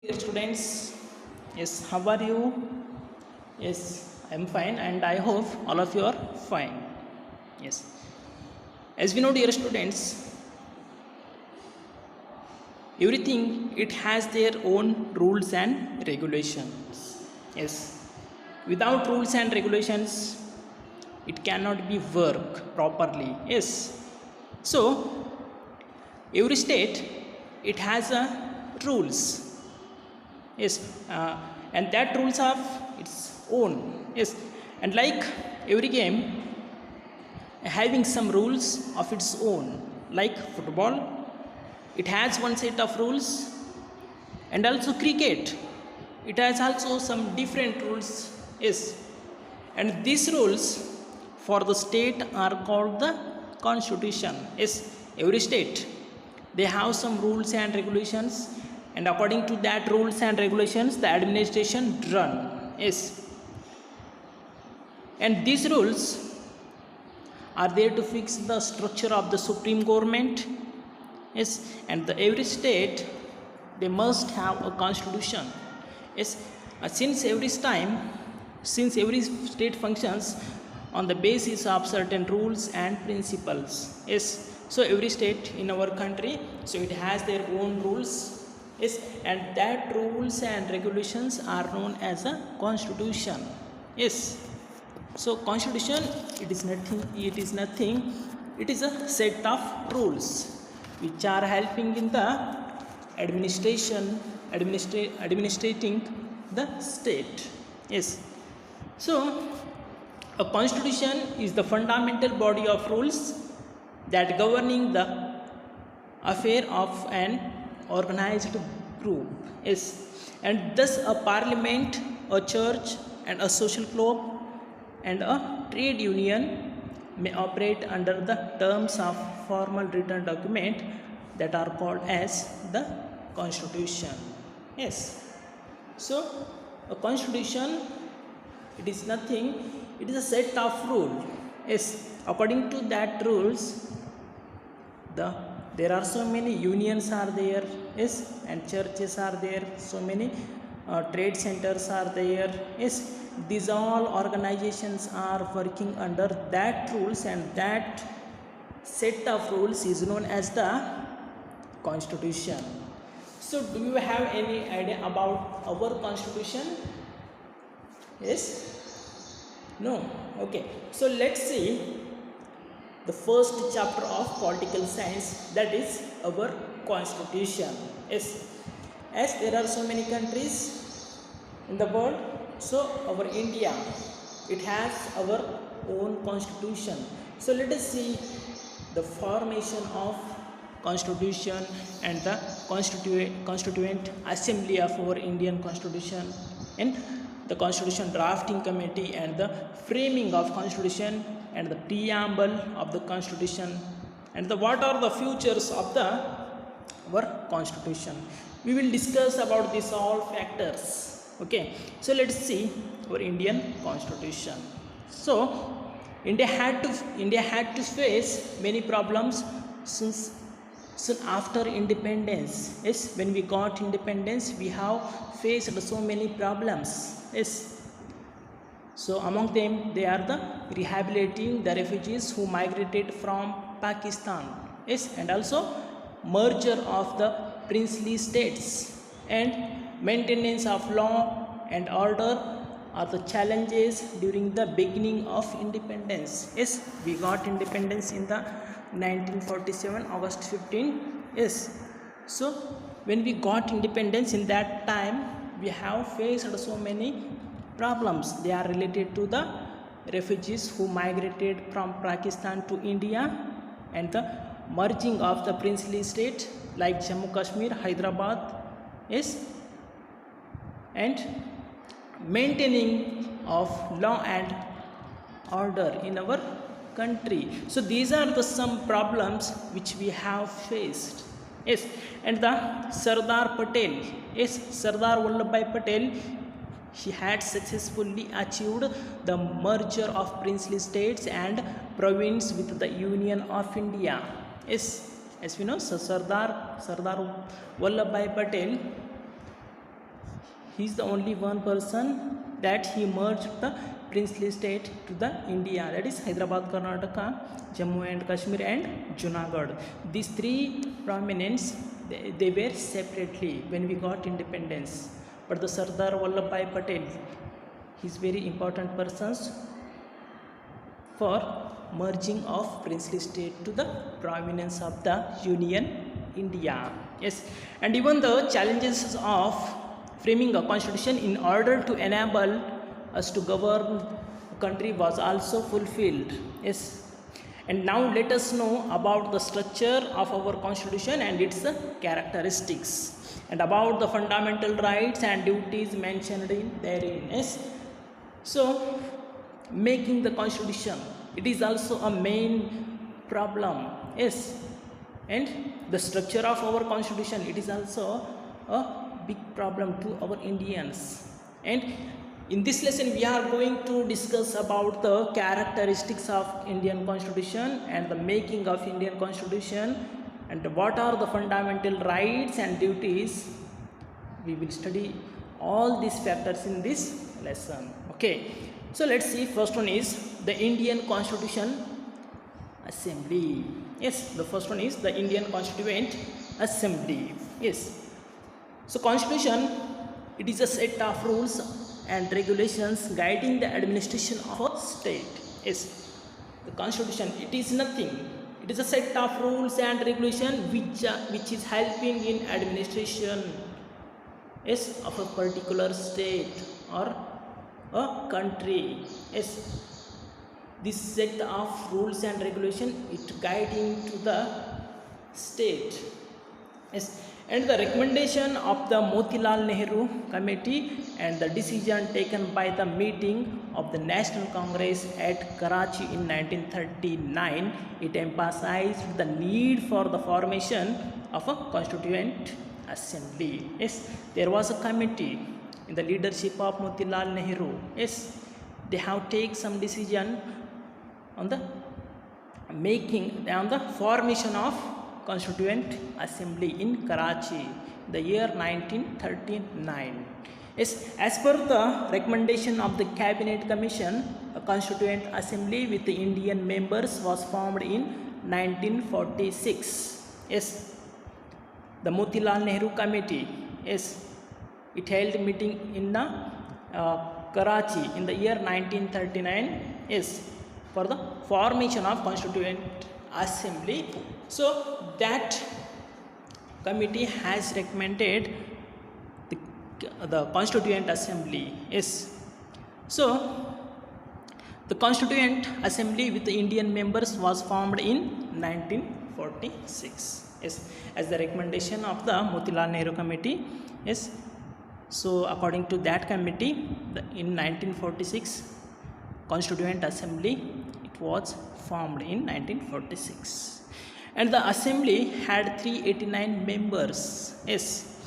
Dear students, yes, how are you? Yes, I'm fine, and I hope all of you are fine. Yes, as we know, dear students, everything it has their own rules and regulations. Yes, without rules and regulations, it cannot be work properly. Yes, so every state it has a rules. Yes, and that rules of its own. Yes, and like every game having some rules of its own, like football it has one set of rules, and also cricket it has also some different rules. Yes, and these rules for the state are called the constitution. Yes, every state they have some rules and regulations, and according to that rules and regulations the administration run. Yes, and these rules are there to fix the structure of the supreme government. Yes, and every state they must have a constitution. Yes, since every state functions on the basis of certain rules and principles. Yes, so every state in our country, so it has their own rules. Yes, and that rules and regulations are known as a constitution. Yes, so constitution it is nothing, it is a set of rules which are helping in the administrating the state. Yes, so a constitution is the fundamental body of rules that governing the affair of an organized group. Yes, and thus a parliament, a church, and a social club and a trade union may operate under the terms of formal written document that are called as the constitution. Yes, so a constitution it is nothing, it is a set of rule. Yes, according to that rules there are so many unions are there. Yes, and churches are there, so many trade centers are there. Yes, these all organizations are working under that rules, and that set of rules is known as the constitution. So do you have any idea about our constitution? Yes, no? Okay, so let's see the first chapter of political science, that is our constitution. Yes, as there are so many countries in the world, so our India it has our own constitution. So let us see the formation of constitution and the constituent assembly of our Indian constitution, and the constitution drafting committee, and the framing of constitution, and the preamble of the constitution, and what are the features of the our constitution. We will discuss about these all factors. Okay, so let's see our Indian constitution. So India had to face many problems since soon after independence. Yes, when we got independence we have faced so many problems. Yes, so among them they are the rehabilitating the refugees who migrated from Pakistan. Yes, and also merger of the princely states and maintenance of law and order are the challenges during the beginning of independence. Yes, we got independence in the 1947 August 15. Yes, so when we got independence in that time we have faced so many problems. They are related to the refugees who migrated from Pakistan to India, and the merging of the princely state like Jammu Kashmir, Hyderabad. Yes, and maintaining of law and order in our country. So these are the some problems which we have faced. Yes, and the Sardar Patel, yes, Sardar Vallabhbhai Patel, he had successfully achieved the merger of princely states and province with the Union of India. Yes, as we know, so Sardar Vallabhbhai Patel he is the only one person that he merged the princely state to the India, that is Hyderabad, Karnataka, Jammu and Kashmir and Junagadh. These three prominents, they were separately when we got independence. But the Sardar Vallabhbhai Patel, he is very important persons for merging of princely state to the prominence of the Union India. Yes, and even the challenges of framing a constitution in order to enable us to govern a country was also fulfilled. Yes, and now let us know about the structure of our constitution and its characteristics, and about the fundamental rights and duties mentioned in therein. Yes, so making the constitution, it is also a main problem. Yes, and the structure of our constitution, it is also a big problem to our Indians. And in this lesson we are going to discuss about the characteristics of Indian constitution and the making of Indian constitution, and what are the fundamental rights and duties. We will study all these factors in this lesson. Okay, so let's see. First one is the Indian Constitution Assembly. Yes, the first one is the Indian Constituent Assembly. Yes, so constitution, it is a set of rules and regulations guiding the administration of a state. Yes, the constitution, it is nothing. It is a set of rules and regulations which is helping in administration, yes, of a particular state or a country. Yes, this set of rules and regulation, it guiding to the state. Yes, and the recommendation of the Motilal Nehru Committee and the decision taken by the meeting of the National Congress at Karachi in 1939, it emphasized the need for the formation of a constituent assembly. Yes, there was a committee in the leadership of Motilal Nehru. Yes, they have taken some decision on the formation of Constituent Assembly in Karachi, the year 1939. Yes, as per the recommendation of the Cabinet Commission, a Constituent Assembly with the Indian members was formed in 1946. Yes, the Motilal Nehru Committee, yes, it held meeting in Karachi in the year 1939. Yes, for the formation of Constituent Assembly. So that committee has recommended the Constituent Assembly. Yes, so the Constituent Assembly with the Indian members was formed in 1946. Yes, as the recommendation of the Motilal Nehru Committee. Yes, so according to that committee, in 1946 Constituent Assembly, it was formed in 1946. And the assembly had 389 members. Yes,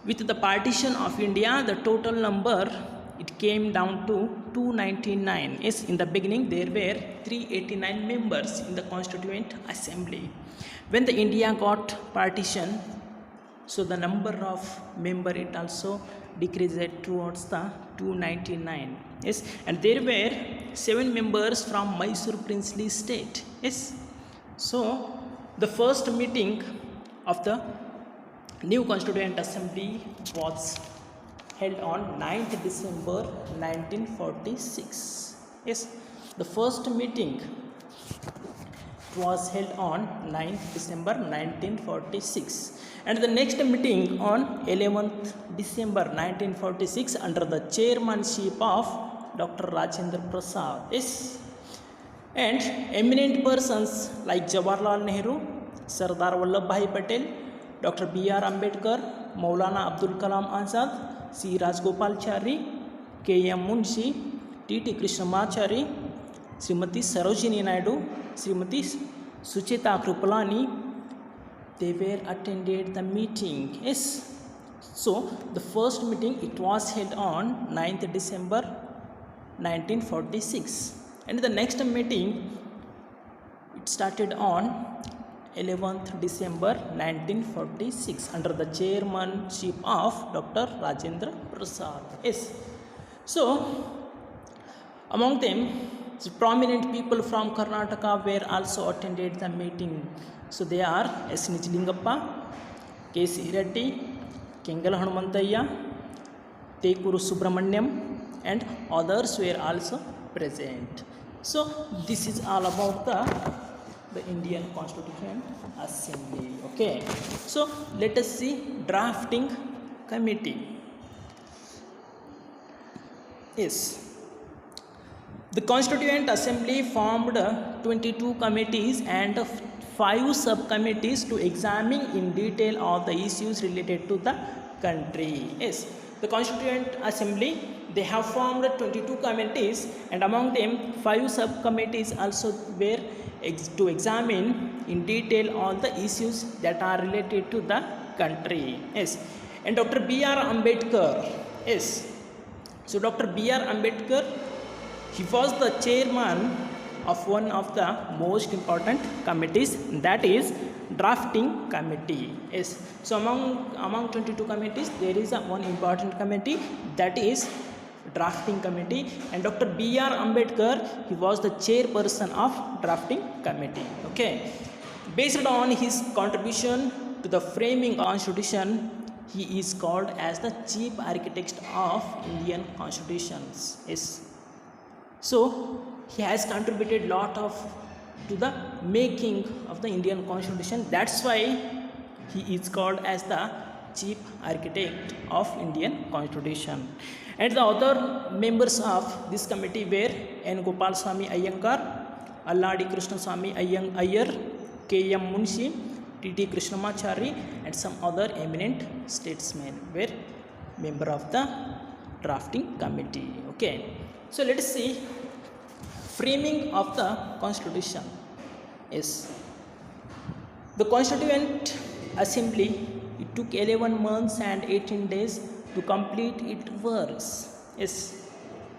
with the partition of India, the total number, it came down to 299. Yes, in the beginning there were 389 members in the Constituent Assembly. When the India got partition, so the number of member, it also decreased towards the 299. Yes, and there were 7 members from Mysore princely state. Yes, so the first meeting of the new Constituent Assembly was held on 9th December 1946. Yes, the first meeting was held on 9th December 1946, and the next meeting on 11th December 1946 under the chairmanship of Dr. Rajendra Prasad. Yes, and eminent persons like Jawaharlal Nehru, Sardar Vallabhbhai Patel, Dr. B.R. Ambedkar, Maulana Abdul Kalam Azad, C. Rajgopalachari, K.M. Munshi, T.T. Krishnamachari, Srimati Sarojini Naidu, Srimati Sucheta Kripalani, they were attended the meeting. Yes, so the first meeting, it was held on 9th December 1946, and the next meeting, it started on 11th December 1946 under the chairmanship of Dr. Rajendra Prasad. Yes. So among them, the prominent people from Karnataka were also attended the meeting. So they are S. Nijlingappa, K. C. Reddy, Kengala Hanumantayya, Tekuru Subramanyam, and others were also present. So this is all about the Indian Constituent Assembly. Okay. So let us see drafting committee. Yes. The Constituent Assembly formed 22 committees and 5 subcommittees to examine in detail all the issues related to the country. Yes, the Constituent Assembly, they have formed 22 committees, and among them 5 subcommittees also were to examine in detail all the issues that are related to the country. Yes, and Dr. B.R. Ambedkar. Yes, so Dr. B.R. Ambedkar, he was the chairman of one of the most important committees, that is drafting committee. Yes, so among 22 committees there is one important committee, that is drafting committee, and Dr. B.R. Ambedkar, he was the chairperson of drafting committee. Okay, based on his contribution to the framing constitution, he is called as the chief architect of Indian constitutions. Yes, so he has contributed lot to the making of the Indian constitution. That's why he is called as the chief architect of Indian constitution. And the other members of this committee were N. Gopalswamy Iyengar, Alladi Krishnaswamy Iyer, K. M. Munshi, T. T. Krishnamachari, and some other eminent statesmen were member of the drafting committee. Okay, so let us see framing of the constitution. Yes, the Constituent Assembly, it took 11 months and 18 days to complete its works. Yes,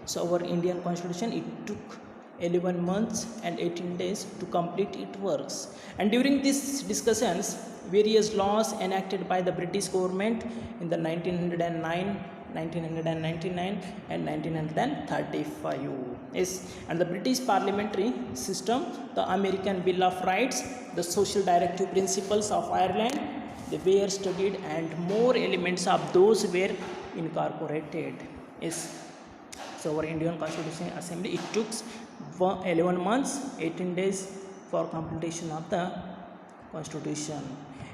so our Indian constitution, it took 11 months and 18 days to complete its works, and during these discussions various laws enacted by the British government in the 1909, 1999 and 1935. Yes, and the British parliamentary system, the American Bill of Rights, the social directive principles of Ireland, they were studied and more elements of those were incorporated. Yes, so our Indian Constitution Assembly, it took 11 months 18 days for completion of the constitution.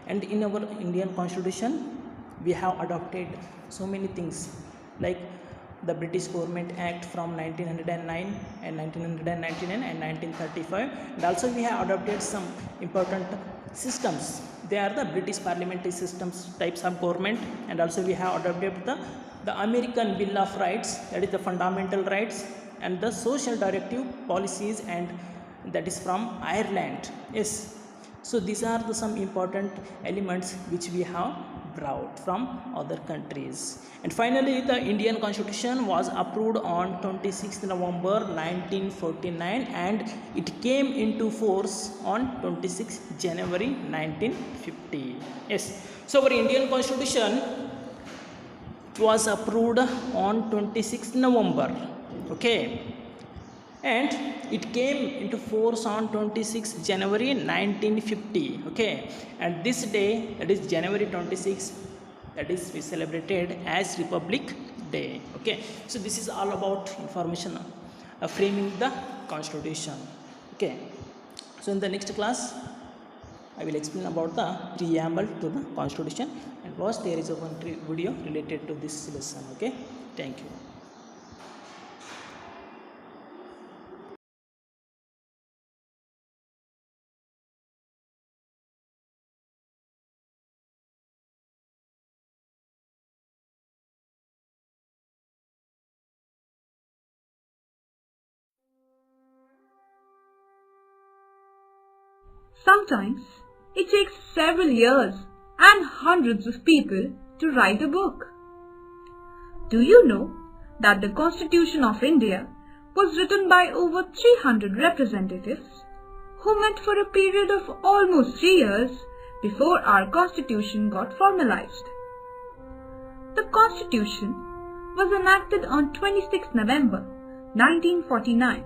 And in our Indian Constitution we have adopted so many things like the British Government Act from 1909 and 1999 and 1935, and also we have adopted some important systems. They are the British parliamentary systems types of government, and also we have adopted the American Bill of Rights, that is the fundamental rights, and the social directive policies, and that is from Ireland. Yes, so these are some important elements which we have brought from other countries. And finally the Indian Constitution was approved on 26th November 1949 and it came into force on 26th January 1950. Yes, so our Indian Constitution was approved on 26th November. Okay, and it came into force on 26th January 1950. Okay, and this day, that is January 26th, that is we celebrated as Republic Day. Okay, so this is all about information framing the constitution. Okay, so in the next class I will explain about the preamble to the constitution, and was there is a one video related to this lesson. Okay, thank you. Sometimes it takes several years and hundreds of people to write a book. Do you know that the Constitution of India was written by over 300 representatives who met for a period of almost 3 years before our constitution got formalized. The constitution was enacted on 26 November 1949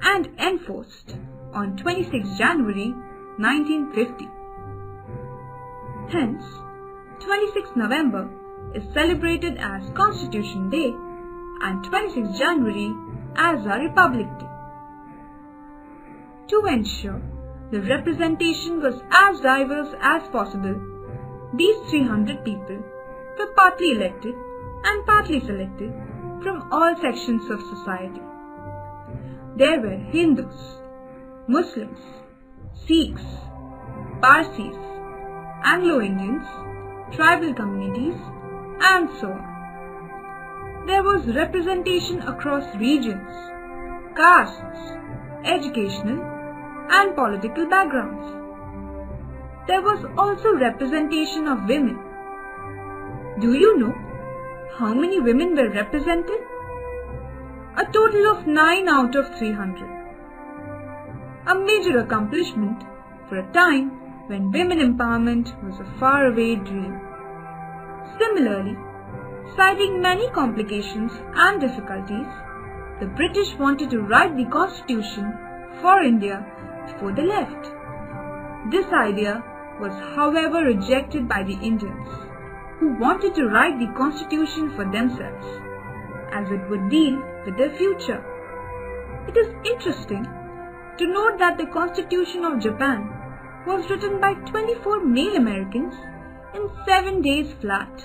and enforced on 26 January 1950. Hence, 26 November is celebrated as Constitution Day and 26 January as our Republic Day. To ensure the representation was as diverse as possible, these 300 people were partly elected and partly selected from all sections of society. There were Hindus, Muslims, Sikhs, Parsis, Anglo-Indians, tribal communities, and so on. There was representation across regions, castes, educational and political backgrounds. There was also representation of women. Do you know how many women were represented? A total of 9 out of 300. A major accomplishment for a time when women empowerment was a faraway dream. Similarly, citing many complications and difficulties, the British wanted to write the constitution for India before they left. This idea was, however, rejected by the Indians, who wanted to write the constitution for themselves, as it would deal with their future. It is interesting to note that the Constitution of Japan was written by 24 male Americans in 7 days flat.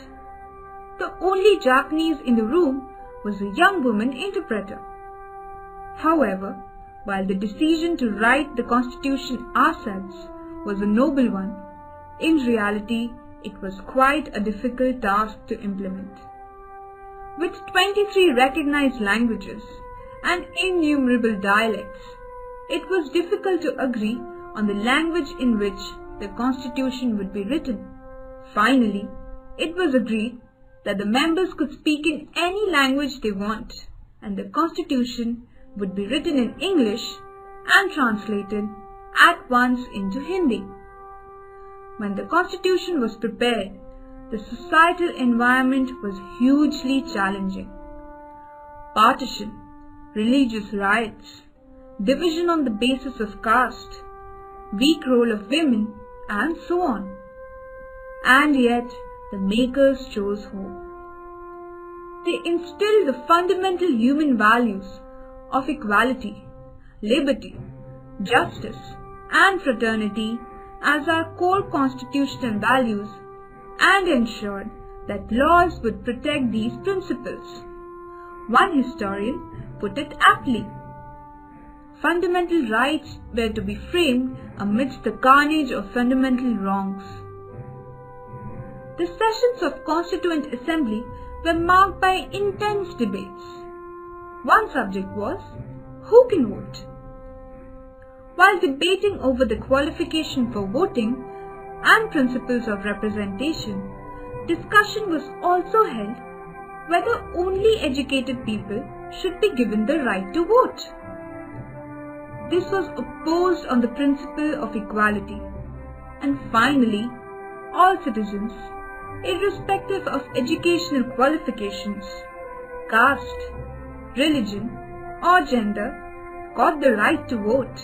The only Japanese in the room was a young woman interpreter. However, while the decision to write the Constitution ourselves was a noble one, in reality it was quite a difficult task to implement. With 23 recognized languages and innumerable dialects, it was difficult to agree on the language in which the Constitution would be written. Finally, it was agreed that the members could speak in any language they want, and the Constitution would be written in English and translated at once into Hindi. When the Constitution was prepared, the societal environment was hugely challenging. Partition, religious riots, division on the basis of caste, weak role of women, and so on. And yet, the makers chose hope. They instilled the fundamental human values of equality, liberty, justice, and fraternity as our core constitutional values and ensured that laws would protect these principles. One historian put it aptly: fundamental rights were to be framed amidst the carnage of fundamental wrongs. The sessions of Constituent Assembly were marked by intense debates. One subject was, who can vote? While debating over the qualification for voting and principles of representation, discussion was also held whether only educated people should be given the right to vote. This was opposed on the principle of equality, and finally, all citizens, irrespective of educational qualifications, caste, religion, or gender, got the right to vote.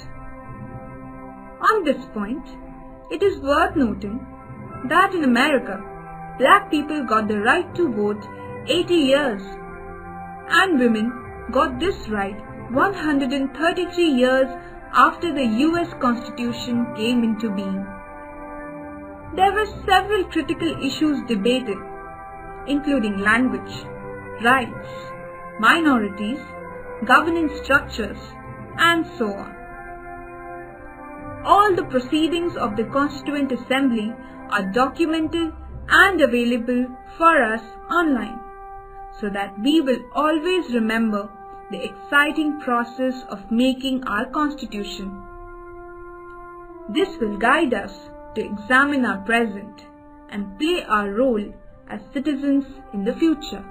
On this point, it is worth noting that in America, black people got the right to vote 80 years, and women got this right 133 years after the US Constitution came into being. There were several critical issues debated, including language, rights, minorities, governance structures, and so on. All the proceedings of the Constituent Assembly are documented and available for us online, so that we will always remember the exciting process of making our Constitution. This will guide us to examine our present and play our role as citizens in the future.